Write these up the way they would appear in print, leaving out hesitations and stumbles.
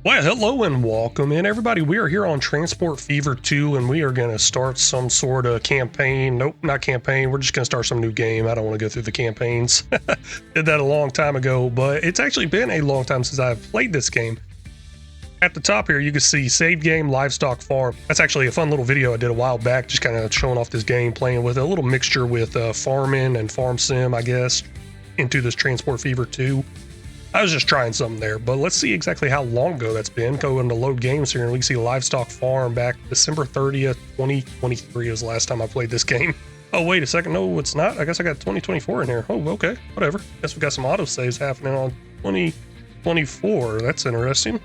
Well, hello and welcome in, everybody. We are here on Transport Fever 2, and we are going to start some sort of campaign. Nope, not campaign. We're just going to start some new game. I don't want to go through the campaigns. Did that a long time ago, but it's actually been a long time since I've played this game. At the top here, you can see Save Game Livestock Farm. That's actually a fun little video I did a while back, just kind of showing off this game, playing with a little mixture with farming and farm sim, I guess, into this Transport Fever 2. I was just trying something there, but let's see exactly how long ago that's been. Go into load games here and we can see Livestock Farm back December 30th, 2023 was the last time I played this game. Oh, wait a second. No, it's not. I guess I got 2024 in here. Oh, okay. Whatever. Guess we got some autosaves happening on 2024. That's interesting.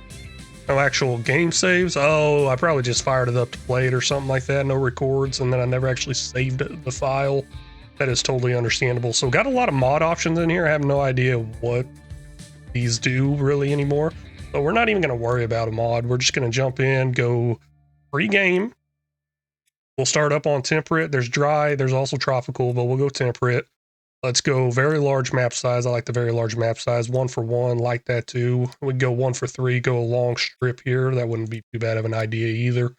No actual game saves. Oh, I probably just fired it up to play it or something like that. No records, and then I never actually saved the file. That is totally understandable. So got a lot of mod options in here. I have no idea what these do really anymore, but we're not even going to worry about a mod. We're just going to jump in, go free game. We'll start up on temperate. There's dry, there's also tropical, but we'll go temperate. Let's go very large map size. I like the very large map size. 1 for 1, like that too. We'd go 1 for 3, go a long strip here. That wouldn't be too bad of an idea either,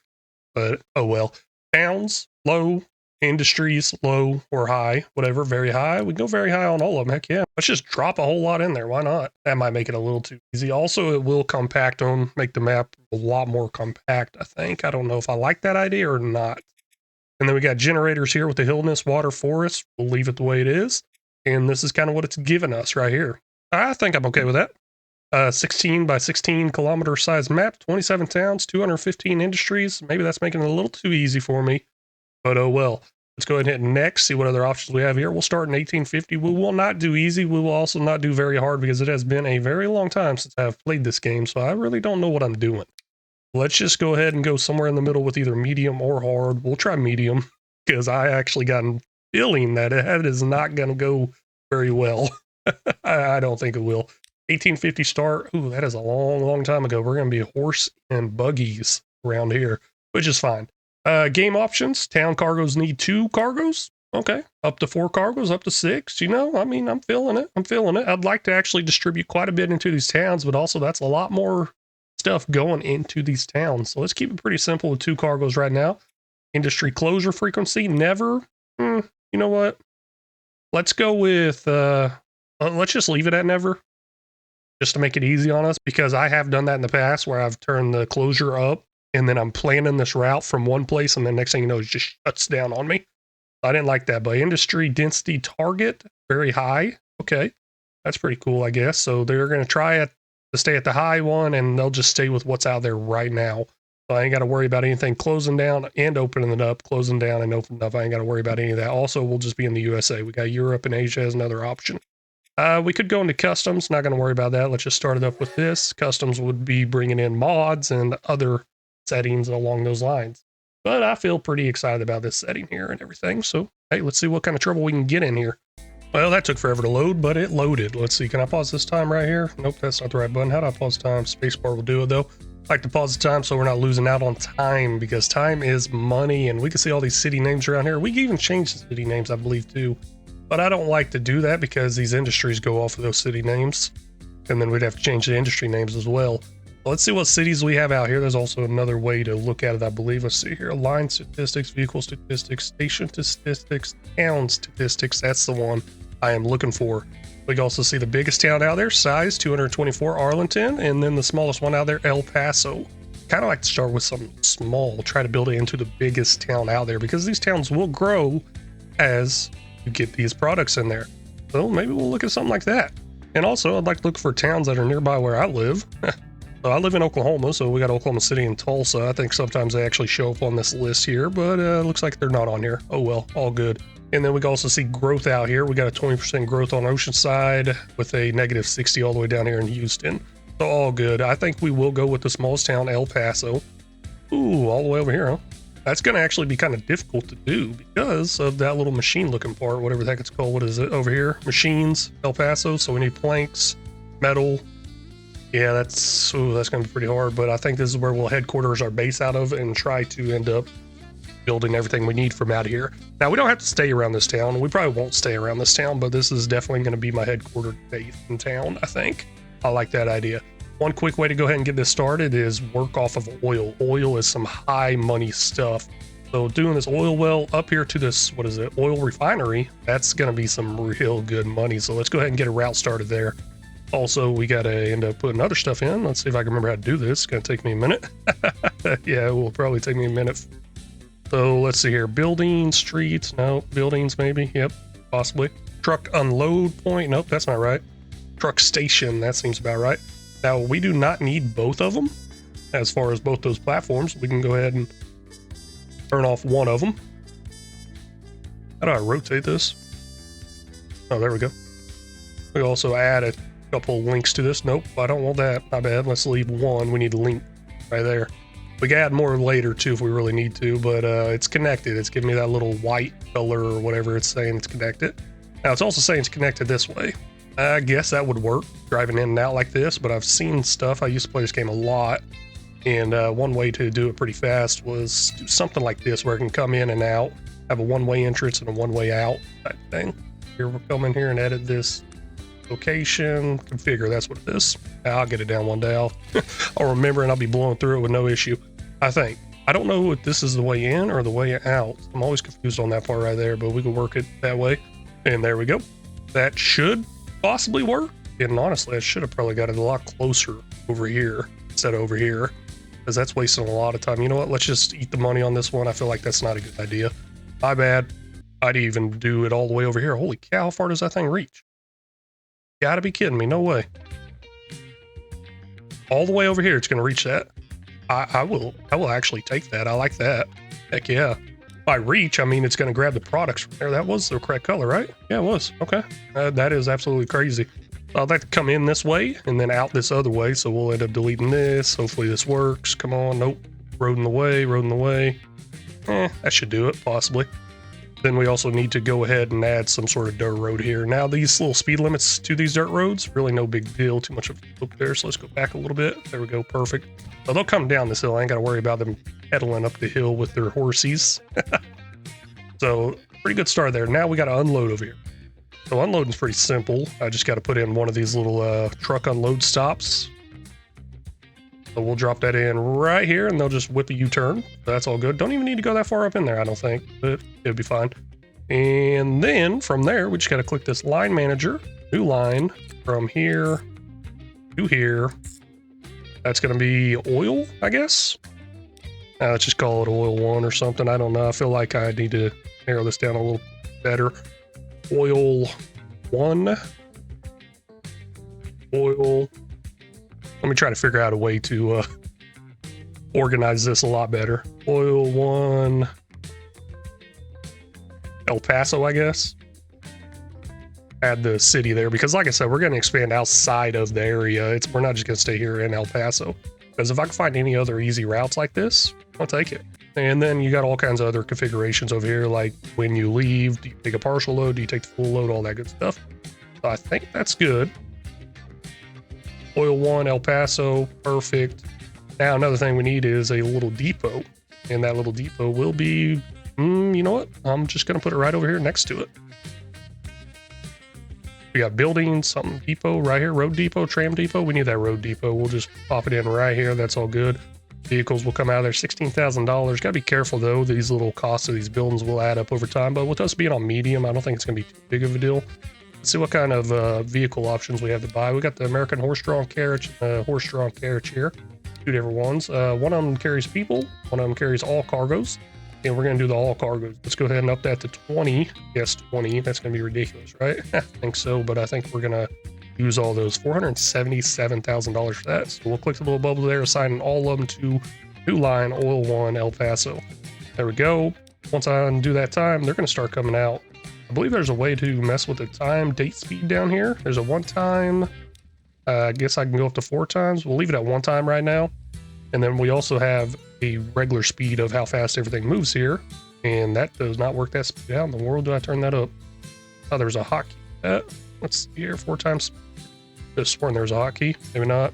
but oh well. Towns, low. Industries, low or high, whatever, very high. We go very high on all of them. Heck yeah. Let's just drop a whole lot in there. Why not? That might make it a little too easy. Also, it will compact them, make the map a lot more compact, I think. I don't know if I like that idea or not. And then we got generators here with the hillness, water, forest. We'll leave it the way it is. And this is kind of what it's given us right here. I think I'm okay with that. 16 by 16 kilometer size map, 27 towns, 215 industries. Maybe that's making it a little too easy for me. But oh well. Let's go ahead and hit next, see what other options we have here. We'll start in 1850. We will not do easy. We will also not do very hard because it has been a very long time since I've played this game, so I really don't know what I'm doing. Let's just go ahead and go somewhere in the middle with either medium or hard. We'll try medium because I actually got a feeling that it is not going to go very well. I don't think it will. 1850 start. Ooh, that is a long, long time ago. We're going to be horse and buggies around here, which is fine. Game options. Town cargoes need 2 cargoes. Okay. Up to 4 cargoes, up to 6. You know, I mean, I'm feeling it. I'm feeling it. I'd like to actually distribute quite a bit into these towns, but also that's a lot more stuff going into these towns. So let's keep it pretty simple with 2 cargoes right now. Industry closure frequency, never. You know what? Let's go with, let's just leave it at never. Just to make it easy on us, because I have done that in the past where I've turned the closure up. And then I'm planning this route from one place, and the next thing you know, it just shuts down on me. I didn't like that. But industry density target, very high. Okay, that's pretty cool, I guess. So they're going to try to stay at the high one, and they'll just stay with what's out there right now. So I ain't got to worry about anything closing down and opening it up, closing down and opening up. I ain't got to worry about any of that. Also, we'll just be in the USA. We got Europe and Asia as another option. We could go into customs. Not going to worry about that. Let's just start it up with this. Customs would be bringing in mods and other settings along those lines, but I feel pretty excited about this setting here and everything. So hey, let's see what kind of trouble we can get in here. Well, that took forever to load, but it loaded. Let's see, can I pause this time right here? Nope, that's not the right button. How do I pause time? Spacebar will do it though. I like to pause the time so we're not losing out on time, because time is money. And we can see all these city names around here. We can even change the city names, I believe, too, but I don't like to do that because these industries go off of those city names, and then we'd have to change the industry names as well. Let's see what cities we have out here. There's also another way to look at it, I believe. Let's see here. Line statistics, vehicle statistics, station statistics, town statistics. That's the one I am looking for. We can also see the biggest town out there, size 224, Arlington, and then the smallest one out there, El Paso. Kind of like to start with something small, try to build it into the biggest town out there, because these towns will grow as you get these products in there. So maybe we'll look at something like that. And also, I'd like to look for towns that are nearby where I live. So I live in Oklahoma, so we got Oklahoma City and Tulsa. I think sometimes they actually show up on this list here, but looks like they're not on here. Oh well, all good. And then we can also see growth out here. We got a 20% growth on Oceanside with a negative 60 all the way down here in Houston. So all good. I think we will go with the smallest town, El Paso. Ooh, all the way over here, huh? That's going to actually be kind of difficult to do because of that little machine looking part, whatever the heck it's called. What is it over here? Machines, El Paso. So we need planks, metal. Yeah, that's going to be pretty hard, but I think this is where we'll headquarters our base out of and try to end up building everything we need from out here. Now, we don't have to stay around this town. We probably won't stay around this town, but this is definitely going to be my headquartered base in town, I think. I like that idea. One quick way to go ahead and get this started is work off of oil. Oil is some high money stuff. So doing this oil well up here to this, what is it, oil refinery, that's going to be some real good money. So let's go ahead and get a route started there. Also, we got to end up putting other stuff in. Let's see if I can remember how to do this. It's going to take me a minute. Yeah, it will probably take me a minute. So let's see here. Buildings, streets. No, buildings maybe. Yep, possibly. Truck unload point. Nope, that's not right. Truck station. That seems about right. Now, we do not need both of them. As far as both those platforms, we can go ahead and turn off one of them. How do I rotate this? Oh, there we go. We also add a couple links to this. Nope, I don't want that. My bad. Let's leave one. We need a link right there. We can add more later too if we really need to, but it's connected. It's giving me that little white color or whatever it's saying it's connected. Now, it's also saying it's connected this way. I guess that would work, driving in and out like this, but I've seen stuff. I used to play this game a lot. And one way to do it pretty fast was do something like this where I can come in and out, have a one-way entrance and a one-way out type thing. Here we'll come in here and edit this location, configure, that's what it is. I'll get it down one day. I'll remember and I'll be blowing through it with no issue, I think. I don't know if this is the way in or the way out. I'm always confused on that part right there, but we can work it that way. And there we go. That should possibly work. And honestly, I should have probably got it a lot closer over here instead of over here, because that's wasting a lot of time. You know what? Let's just eat the money on this one. I feel like that's not a good idea. My bad. I'd even do it all the way over here. Holy cow, how far does that thing reach? Gotta be kidding me. No way. All the way over here, it's going to reach that. I will actually take that. I like that. Heck yeah. By reach, I mean it's going to grab the products from there. That was the correct color, right? Yeah, it was. Okay. That is absolutely crazy. I'd like to come in this way and then out this other way. So we'll end up deleting this. Hopefully this works. Come on. Nope. Road in the way. Road in the way. That should do it, possibly. Then we also need to go ahead and add some sort of dirt road here. Now, these little speed limits to these dirt roads, really no big deal. Too much of a slope there. So let's go back a little bit. There we go. Perfect. So they'll come down this hill. I ain't got to worry about them pedaling up the hill with their horsies. So pretty good start there. Now we got to unload over here. So unloading is pretty simple. I just got to put in one of these little truck unload stops. So we'll drop that in right here and they'll just whip a U-turn. That's all good. Don't even need to go that far up in there, I don't think, but it'll be fine. And then from there, we just got to click this line manager, new line from here to here. That's going to be oil, I guess. Let's just call it oil 1 or something. I don't know. I feel like I need to narrow this down a little better. Oil 1. Oil. Let me try to figure out a way to organize this a lot better. Oil 1. El Paso, I guess. Add the city there because, like I said, we're going to expand outside of the area. We're not just going to stay here in El Paso. Because if I can find any other easy routes like this, I'll take it. And then you got all kinds of other configurations over here, like when you leave, do you take a partial load, do you take the full load, all that good stuff. So I think that's good. Oil 1, El Paso, perfect. Now another thing we need is a little depot. And that little depot will be, you know what? I'm just going to put it right over here next to it. We got building, something depot right here, road depot, tram depot. We need that road depot. We'll just pop it in right here. That's all good. Vehicles will come out of there, $16,000. Got to be careful though. These little costs of these buildings will add up over time. But with us being on medium, I don't think it's going to be too big of a deal. Let's see what kind of vehicle options we have to buy. We got the American horse-drawn carriage and the horse-drawn carriage here. Two different ones. One of them carries people. One of them carries all cargoes. And we're going to do the all cargoes. Let's go ahead and up that to 20. Yes, 20. That's going to be ridiculous, right? I think so, but I think we're going to use all those. $477,000 for that. So we'll click the little bubble there, assigning all of them to new line, oil 1, El Paso. There we go. Once I undo that time, they're going to start coming out. I believe there's a way to mess with the time date speed down here. There's a 1 time. I guess I can go up to 4 times. We'll leave it at 1 time right now. And then we also have a regular speed of how fast everything moves here. And that does not work that speed. How in the world do I turn that up? Oh, there's a hotkey. Let's see here, 4 times. Just sworn there's a hotkey. Maybe not.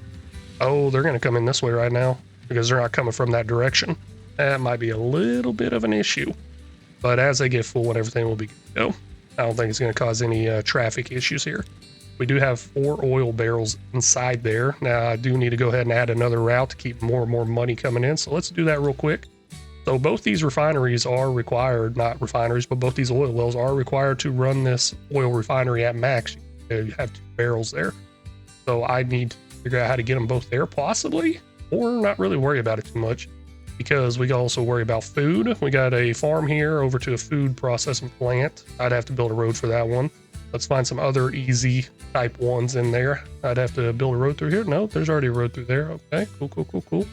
Oh, they're going to come in this way right now because they're not coming from that direction. That might be a little bit of an issue. But as they get full and everything will be good to go. I don't think it's going to cause any traffic issues here. We do have 4 oil barrels inside there. Now I do need to go ahead and add another route to keep more and more money coming in. So let's do that real quick. So both these refineries are required, not refineries, but both these oil wells are required to run this oil refinery at max. You have 2 barrels there. So I need to figure out how to get them both there possibly, or not really worry about it too much, because we can also worry about food. We got a farm here over to a food processing plant. I'd have to build a road for that one. Let's find some other easy type ones in there. I'd have to build a road through here. No, there's already a road through there. Okay, cool.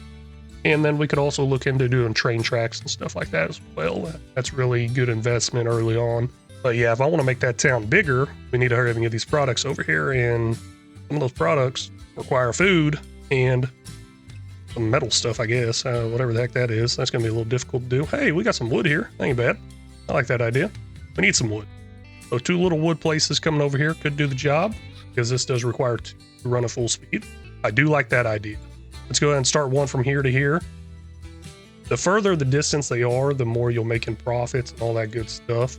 And then we could also look into doing train tracks and stuff like that as well. That's really good investment early on. But yeah, if I want to make that town bigger, we need to hurry up and get these products over here. And some of those products require food and some metal stuff, I guess. Whatever the heck that is. That's going to be a little difficult to do. Hey, we got some wood here. That ain't bad. I like that idea. We need some wood. So 2 little wood places coming over here could do the job, because this does require 2 to run at full speed. I do like that idea. Let's go ahead and start one from here to here. The further the distance they are, the more you'll make in profits and all that good stuff.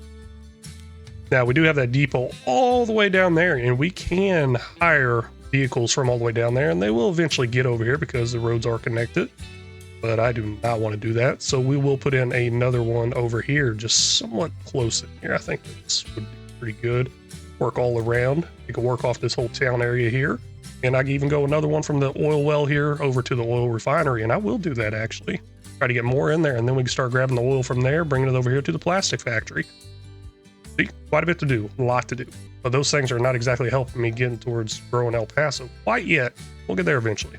Now, we do have that depot all the way down there, and we can hire vehicles from all the way down there, and they will eventually get over here because the roads are connected. But I do not want to do that, so we will put in another one over here, just somewhat close in here. I think this would be pretty good. Work all around. You can work off this whole town area here. And I can even go another one from the oil well here over to the oil refinery, and I will do that actually. Try to get more in there, and then we can start grabbing the oil from there, bringing it over here to the plastic factory. See, quite a bit to do, a lot to do. But those things are not exactly helping me getting towards growing El Paso quite yet. We'll get there eventually.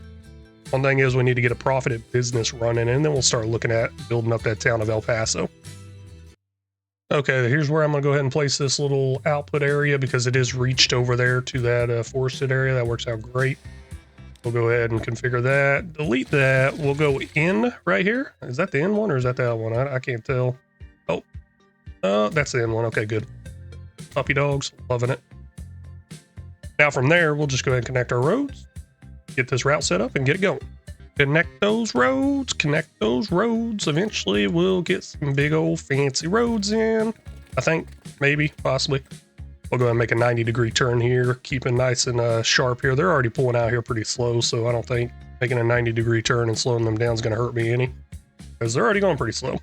One thing is we need to get a profited business running, and then we'll start looking at building up that town of El Paso. Okay, here's where I'm going to go ahead and place this little output area, because it is reached over there to that forested area. That works out great. We'll go ahead and configure that. Delete that. We'll go in right here. Is that the in one or is that the out one? I can't tell. Oh, that's the in one. Okay, good. Puppy dogs, loving it. Now from there, we'll just go ahead and connect our roads. Get this route set up and get it going. Connect those roads. Eventually we'll get some big old fancy roads in. I think, maybe, possibly. We'll go ahead and make a 90-degree turn here, keeping nice and sharp here. They're already pulling out here pretty slow, so I don't think making a 90-degree turn and slowing them down is going to hurt me any, because they're already going pretty slow.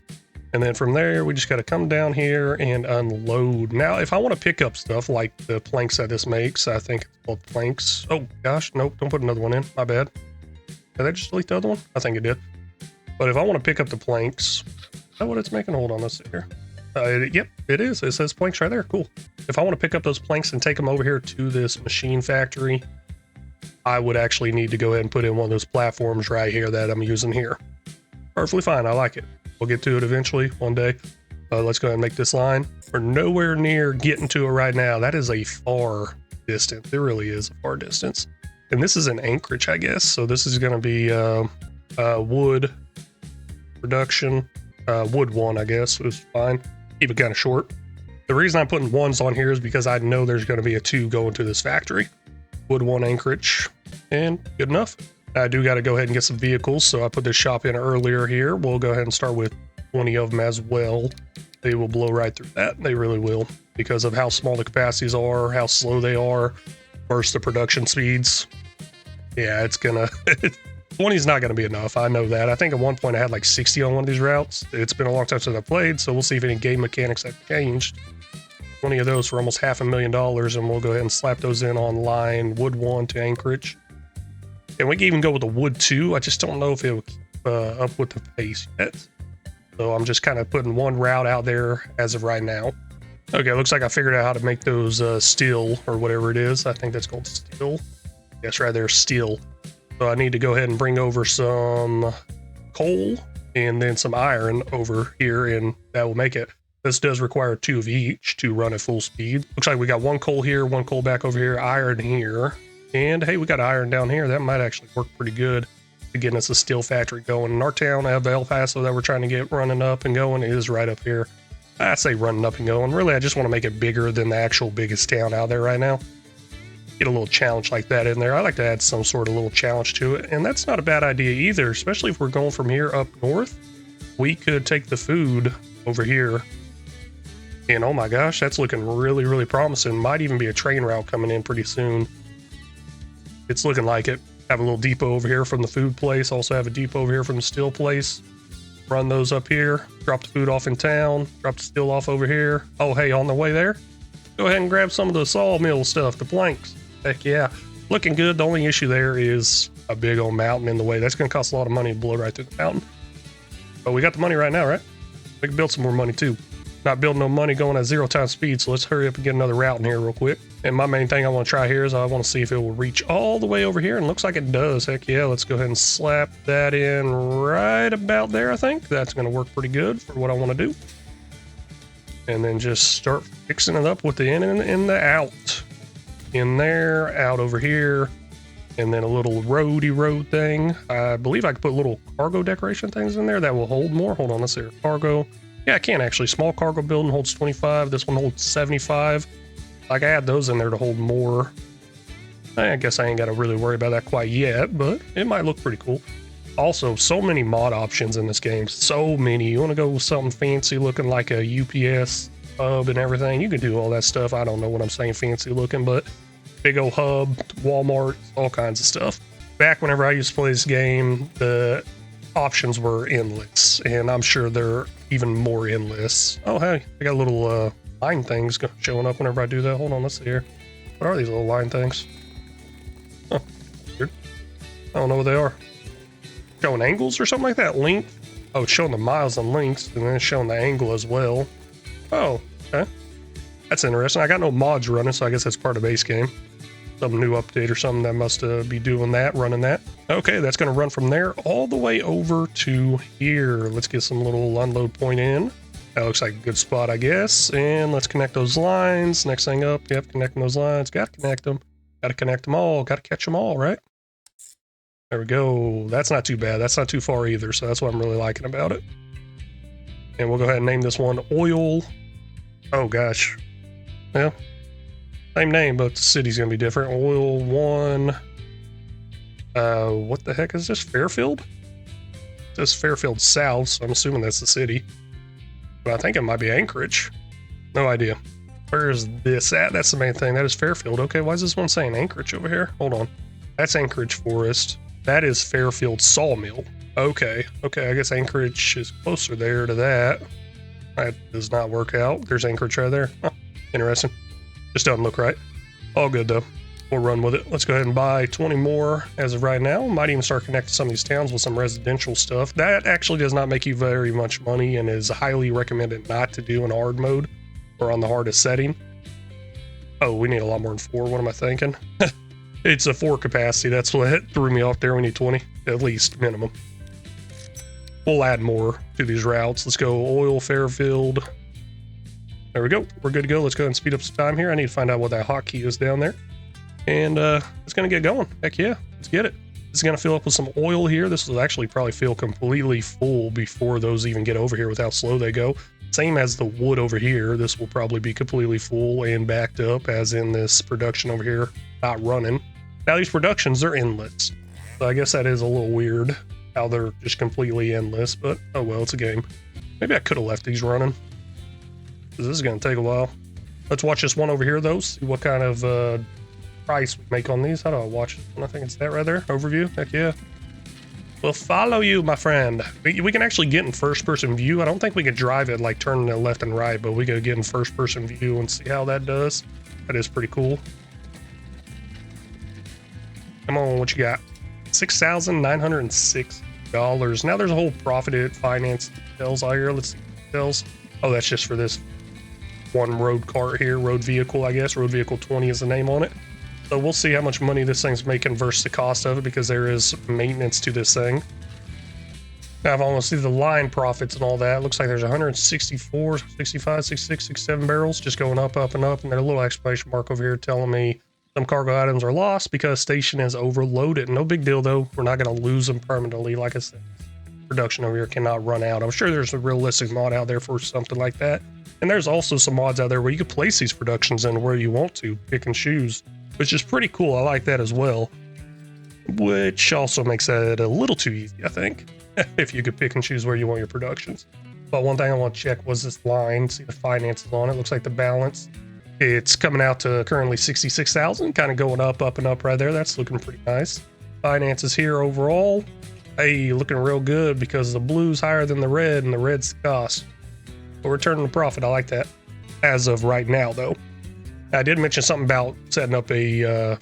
And then from there, we just got to come down here and unload. Now, if I want to pick up stuff like the planks that this makes, I think it's called planks. Oh, gosh, nope, don't put another one in. My bad. Did I just delete the other one? I think it did. But if I want to pick up the planks, is that what it's making? Hold on, let's see here. Yep, it is. It says planks right there. Cool. If I want to pick up those planks and take them over here to this machine factory, I would actually need to go ahead and put in one of those platforms right here that I'm using here. Perfectly fine. I like it. We'll get to it eventually one day. Let's go ahead and make this line. We're nowhere near getting to it right now. That is a far distance. It really is a far distance. And this is in Anchorage, I guess. So this is going to be wood production. Wood 1, I guess, was fine. Keep it kind of short. The reason I'm putting 1s on here is because I know there's going to be a 2 going to this factory. Wood 1 Anchorage. And good enough. I do got to go ahead and get some vehicles, so I put this shop in earlier here. We'll go ahead and start with 20 of them as well. They will blow right through that. They really will, because of how small the capacities are, how slow they are, versus the production speeds. Yeah, it's gonna 20 is not gonna be enough. I know that. I think at one point I had like 60 on one of these routes. It's been a long time since I played, so we'll see if any game mechanics have changed. 20 of those for almost $500,000, and we'll go ahead and slap those in on line Wood 1 to Anchorage. And we can even go with the Wood 2. I just don't know if it will keep up with the pace yet. So I'm just kind of putting one route out there as of right now. Okay, looks like I figured out how to make those steel or whatever it is. I think that's called steel. Yes, right there, steel. So I need to go ahead and bring over some coal and then some iron over here, and that will make it. This does require 2 of each to run at full speed. Looks like we got 1 coal here, 1 coal back over here, iron here. And hey, we got iron down here. That might actually work pretty good to getting us a steel factory going. In our town of El Paso that we're trying to get running up and going is right up here. I say running up and going. Really, I just want to make it bigger than the actual biggest town out there right now. Get a little challenge like that in there. I like to add some sort of little challenge to it. And that's not a bad idea either, especially if we're going from here up north. We could take the food over here And oh my gosh, that's looking really, really promising. Might even be a train route coming in pretty soon. It's looking like it. Have a little depot over here from the food place. Also have a depot over here from the steel place. Run those up here. Drop the food off in town. Drop the steel off over here. Oh, hey, on the way there, go ahead and grab some of the sawmill stuff, the planks. Heck yeah. Looking good. The only issue there is a big old mountain in the way. That's going to cost a lot of money to blow right through the mountain. But we got the money right now, right? We can build some more money too. Not building no money going at 0 times speed, so let's hurry up and get another route in here real quick. And my main thing I want to try here is I want to see if it will reach all the way over here, and looks like it does. Heck yeah, let's go ahead and slap that in right about there, I think. That's going to work pretty good for what I want to do. And then just start fixing it up with the in and the out. In there, out over here, and then a little road thing. I believe I could put little cargo decoration things in there that will hold more. Hold on, let's see. Cargo. Yeah, I can actually. Small cargo building holds 25. This one holds 75. I can add those in there to hold more. I guess I ain't got to really worry about that quite yet, but it might look pretty cool. Also, so many mod options in this game. So many. You want to go with something fancy looking like a UPS hub and everything. You can do all that stuff. I don't know what I'm saying fancy looking, but big old hub, Walmart, all kinds of stuff. Back whenever I used to play this game, the options were endless, and I'm sure they're even more endless. Oh, hey, I got little line things showing up whenever I do that. Hold on, let's see here. What are these little line things? Huh, weird. I don't know what they are. Showing angles or something like that? Length? Oh, it's showing the miles and lengths, and then it's showing the angle as well. Oh, okay. That's interesting. I got no mods running, so I guess that's part of base game. Some new update or something that must be doing that, running that. Okay, that's going to run from there all the way over to here. Let's get some little unload point in. That looks like a good spot, I guess. And let's connect those lines. Next thing up, yep, connecting those lines. Got to connect them. Got to connect them all. Got to catch them all, right? There we go. That's not too bad. That's not too far either, so that's what I'm really liking about it. And we'll go ahead and name this one Oil. Oh, gosh. Yeah. Same name, but the city's gonna be different. Oil 1. What the heck is this? Fairfield? This Fairfield South, so I'm assuming that's the city. But I think it might be Anchorage. No idea. Where is this at? That's the main thing. That is Fairfield. Okay, why is this one saying Anchorage over here? Hold on. That's Anchorage Forest. That is Fairfield Sawmill. Okay, I guess Anchorage is closer there to that. That does not work out. There's Anchorage right there. Huh, interesting. Just doesn't look right. All good though. We'll run with it. Let's go ahead and buy 20 more as of right now. Might even start connecting some of these towns with some residential stuff. That actually does not make you very much money and is highly recommended not to do in hard mode or on the hardest setting. Oh, we need a lot more than 4. What am I thinking? It's a 4 capacity. That's what threw me off there. We need 20 at least minimum. We'll add more to these routes. Let's go Oil Fairfield. There we go. We're good to go. Let's go ahead and speed up some time here. I need to find out what that hotkey is down there. And it's going to get going. Heck yeah. Let's get it. This is going to fill up with some oil here. This will actually probably feel completely full before those even get over here with how slow they go. Same as the wood over here. This will probably be completely full and backed up, as in this production over here not running. Now these productions are endless. So I guess that is a little weird how they're just completely endless, but oh well, it's a game. Maybe I could have left these running. This is going to take a while. Let's watch this one over here, though. See what kind of price we make on these. How do I watch it? I think it's that right there. Overview. Heck yeah. We'll follow you, my friend. We can actually get in first-person view. I don't think we can drive it, like turning it left and right, but we can get in first-person view and see how that does. That is pretty cool. Come on, what you got? $6,906. Now there's a whole profited finance details out here. Let's see details. Oh, that's just for this one road cart here, road vehicle, I guess. Road vehicle 20 is the name on it. So we'll see how much money this thing's making versus the cost of it, because there is maintenance to this thing. Now, if I want to see the line profits and all that, it looks like there's 164, 65, 66, 67 barrels just going up, up, and up. And there's a little exclamation mark over here telling me some cargo items are lost because station is overloaded. No big deal, though. We're not going to lose them permanently. Like I said, production over here cannot run out. I'm sure there's a realistic mod out there for something like that. And there's also some mods out there where you can place these productions in where you want to, pick and choose, which is pretty cool. I like that as well, which also makes that a little too easy, I think, if you could pick and choose where you want your productions. But one thing I want to check was this line, see the finances on it. Looks like the balance, it's coming out to currently 66,000, kind of going up and up right there. That's looking pretty nice. Finances here overall, hey, looking real good because the blue's higher than the red and the red's the cost. But we're turning a profit. I like that as of right now, though. I did mention something about setting up a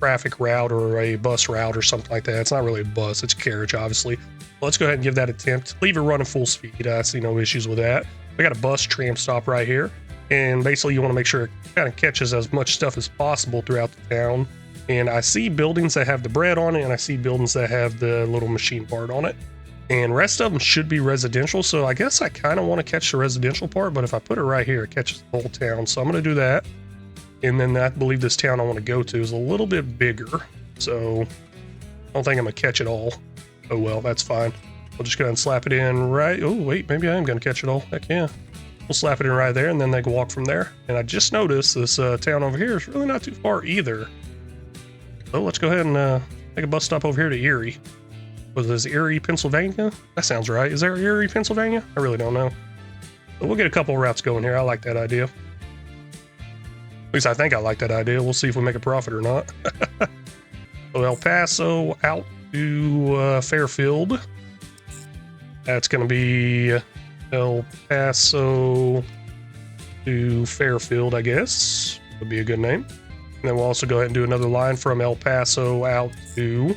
traffic route or a bus route or something like that. It's not really a bus, it's a carriage, obviously. Let's go ahead and give that an attempt. Leave it running full speed. I see no issues with that. We got a bus tram stop right here. And basically you want to make sure it kind of catches as much stuff as possible throughout the town. And I see buildings that have the bread on it, and I see buildings that have the little machine part on it. And rest of them should be residential. So I guess I kind of want to catch the residential part, but if I put it right here, it catches the whole town. So I'm going to do that. And then I believe this town I want to go to is a little bit bigger. So I don't think I'm going to catch it all. Oh well, that's fine. We'll just go ahead and slap it in right. Oh wait, maybe I am going to catch it all. Heck yeah. We'll slap it in right there, and then they can walk from there. And I just noticed this town over here is really not too far either. So let's go ahead and make a bus stop over here to Erie. Was this Erie, Pennsylvania? That sounds right. Is there Erie, Pennsylvania? I really don't know. But we'll get a couple routes going here. I like that idea. At least I think I like that idea. We'll see if we make a profit or not. So El Paso out to Fairfield. That's going to be El Paso to Fairfield, I guess. Would be a good name. And then we'll also go ahead and do another line from El Paso out to...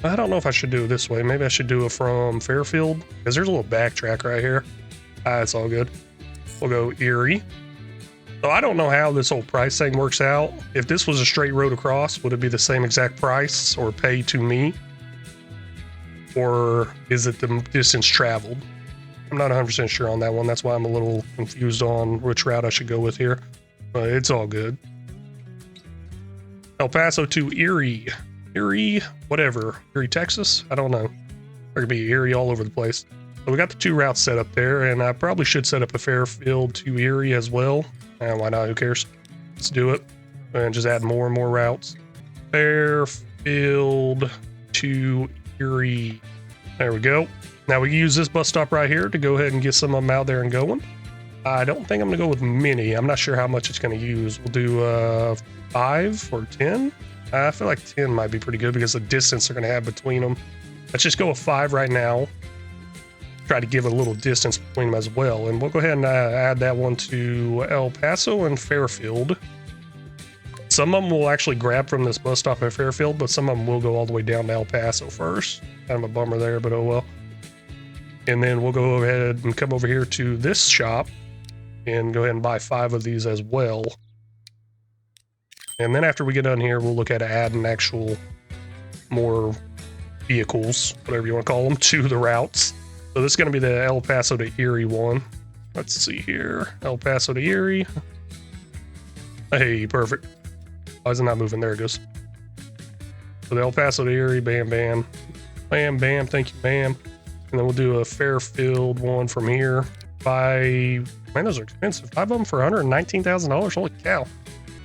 I don't know if I should do it this way. Maybe I should do it from Fairfield, because there's a little backtrack right here. It's all good. We'll go Erie. So I don't know how this whole price thing works out. If this was a straight road across, would it be the same exact price or pay to me? Or is it the distance traveled? I'm not 100% sure on that one. That's why I'm a little confused on which route I should go with here. But it's all good. El Paso to Erie. Erie, whatever. Erie, Texas? I don't know. There could be Erie all over the place. So we got the two routes set up there, and I probably should set up a Fairfield to Erie as well. Why not? Who cares? Let's do it. And just add more and more routes. Fairfield to Erie. There we go. Now we can use this bus stop right here to go ahead and get some of them out there and going. I don't think I'm going to go with mini. I'm not sure how much it's going to use. We'll do 5 or 10. I feel like 10 might be pretty good because the distance they're going to have between them. Let's just go with 5 right now. Try to give it a little distance between them as well. And we'll go ahead and add that one to El Paso and Fairfield. Some of them will actually grab from this bus stop at Fairfield, but some of them will go all the way down to El Paso first. Kind of a bummer there, but oh well. And then we'll go ahead and come over here to this shop and go ahead and buy 5 of these as well. And then after we get done here, we'll look at adding actual more vehicles, whatever you want to call them, to the routes. So this is going to be the El Paso to Erie one. Let's see here. El Paso to Erie. Hey, perfect. Why is it not moving? There it goes. So the El Paso to Erie, bam, bam. Bam, bam, thank you, bam. And then we'll do a Fairfield one from here. Man, those are expensive. 5 of them for $119,000. Holy cow.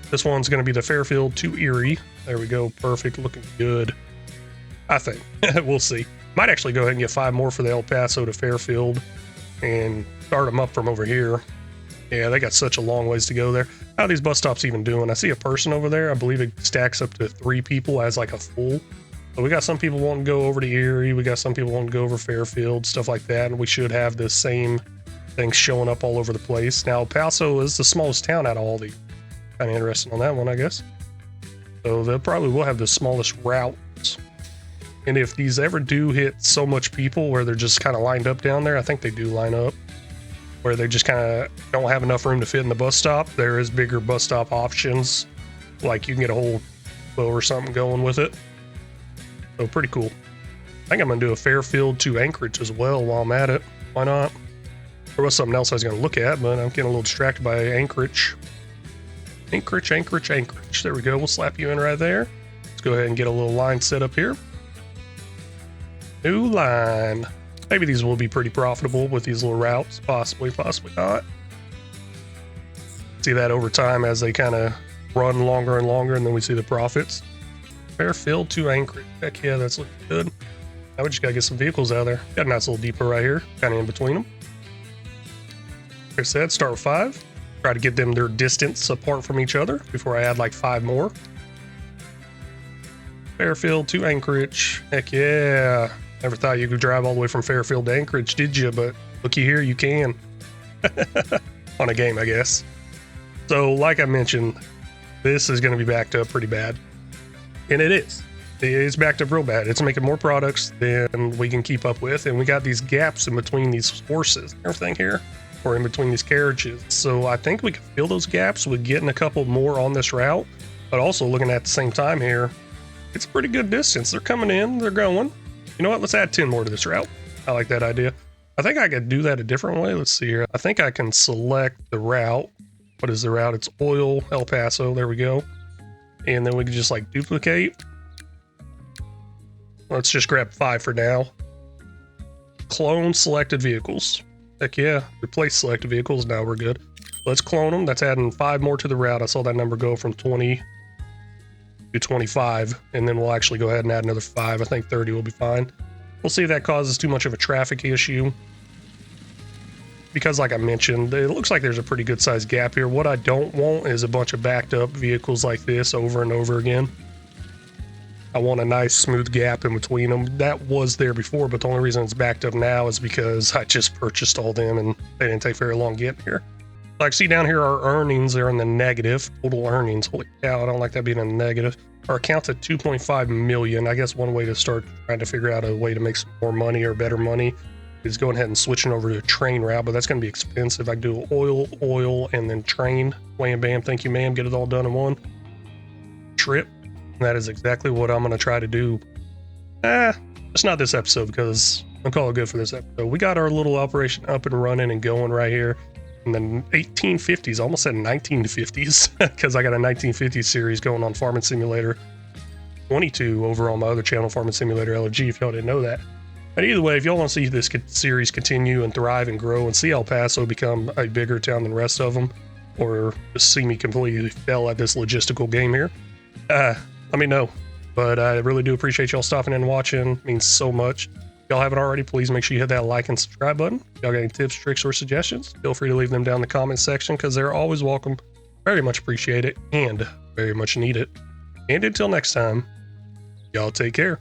This one's going to be the Fairfield to Erie. There we go. Perfect. Looking good. I think. We'll see. Might actually go ahead and get 5 more for the El Paso to Fairfield and start them up from over here. Yeah, they got such a long ways to go there. How are these bus stops even doing? I see a person over there. I believe it stacks up to 3 people as like a full. So we got some people wanting to go over to Erie. We got some people wanting to go over Fairfield, stuff like that. And we should have the same things showing up all over the place. Now, El Paso is the smallest town out of all these. Kind of interesting on that one, I guess. So they probably will have the smallest routes. And if these ever do hit so much people where they're just kind of lined up down there, I think they do line up, where they just kind of don't have enough room to fit in the bus stop, there is bigger bus stop options. Like you can get a whole bow or something going with it. So pretty cool. I think I'm going to do a Fairfield to Anchorage as well while I'm at it. Why not? There was something else I was going to look at, but I'm getting a little distracted by Anchorage. Anchorage, Anchorage, Anchorage. There we go. We'll slap you in right there. Let's go ahead and get a little line set up here. New line. Maybe these will be pretty profitable with these little routes. Possibly, possibly not. See that over time as they kind of run longer and longer, and then we see the profits. Fairfield to Anchorage. Heck yeah, that's looking good. Now we just gotta get some vehicles out of there. Got a nice little depot right here, kind of in between them. Like I said, start with 5. Try to get them their distance apart from each other before I add like 5 more. Fairfield to Anchorage. Heck yeah. Never thought you could drive all the way from Fairfield to Anchorage, did you? But looky here, you can. On a game, I guess. So, like I mentioned, this is going to be backed up pretty bad. And it is. It's backed up real bad. It's making more products than we can keep up with. And we got these gaps in between these horses and everything here, or in between these carriages. So I think we can fill those gaps with getting a couple more on this route. But also looking at the same time here, it's a pretty good distance. They're coming in, they're going. You know what? Let's add 10 more to this route. I like that idea. I think I could do that a different way. Let's see here. I think I can select the route. What is the route? It's Oil, El Paso. There we go. And then we can just like duplicate. Let's just grab 5 for now. Clone selected vehicles. Heck yeah. Replace selected vehicles. Now we're good. Let's clone them. That's adding 5 more to the route. I saw that number go from 20 to 25. And then we'll actually go ahead and add another 5. I think 30 will be fine. We'll see if that causes too much of a traffic issue. Because like I mentioned, it looks like there's a pretty good sized gap here. What I don't want is a bunch of backed up vehicles like this over and over again. I want a nice smooth gap in between them. That was there before, but the only reason it's backed up now is because I just purchased all them and they didn't take very long getting here. Like, see down here, our earnings are in the negative. Total earnings. Holy cow, I don't like that being in the negative. Our account's at 2.5 million. I guess one way to start trying to figure out a way to make some more money or better money is going ahead and switching over to a train route, but that's going to be expensive. I do oil, and then train. Wham, bam, thank you, ma'am. Get it all done in one trip. And that is exactly what I'm going to try to do. It's not this episode because I'll call it good for this episode. We got our little operation up and running and going right here in the 1850s, almost said 1950s, because I got a 1950s series going on Farming Simulator 22 over on my other channel, Farming Simulator LG, if y'all didn't know that. But either way, if y'all want to see this series continue and thrive and grow and see El Paso become a bigger town than the rest of them, or just see me completely fail at this logistical game here, let me know. But I really do appreciate y'all stopping in and watching. It means so much. If y'all haven't already, please make sure you hit that like and subscribe button. If y'all got any tips, tricks, or suggestions, feel free to leave them down in the comment section because they're always welcome. Very much appreciate it and very much need it. And until next time, y'all take care.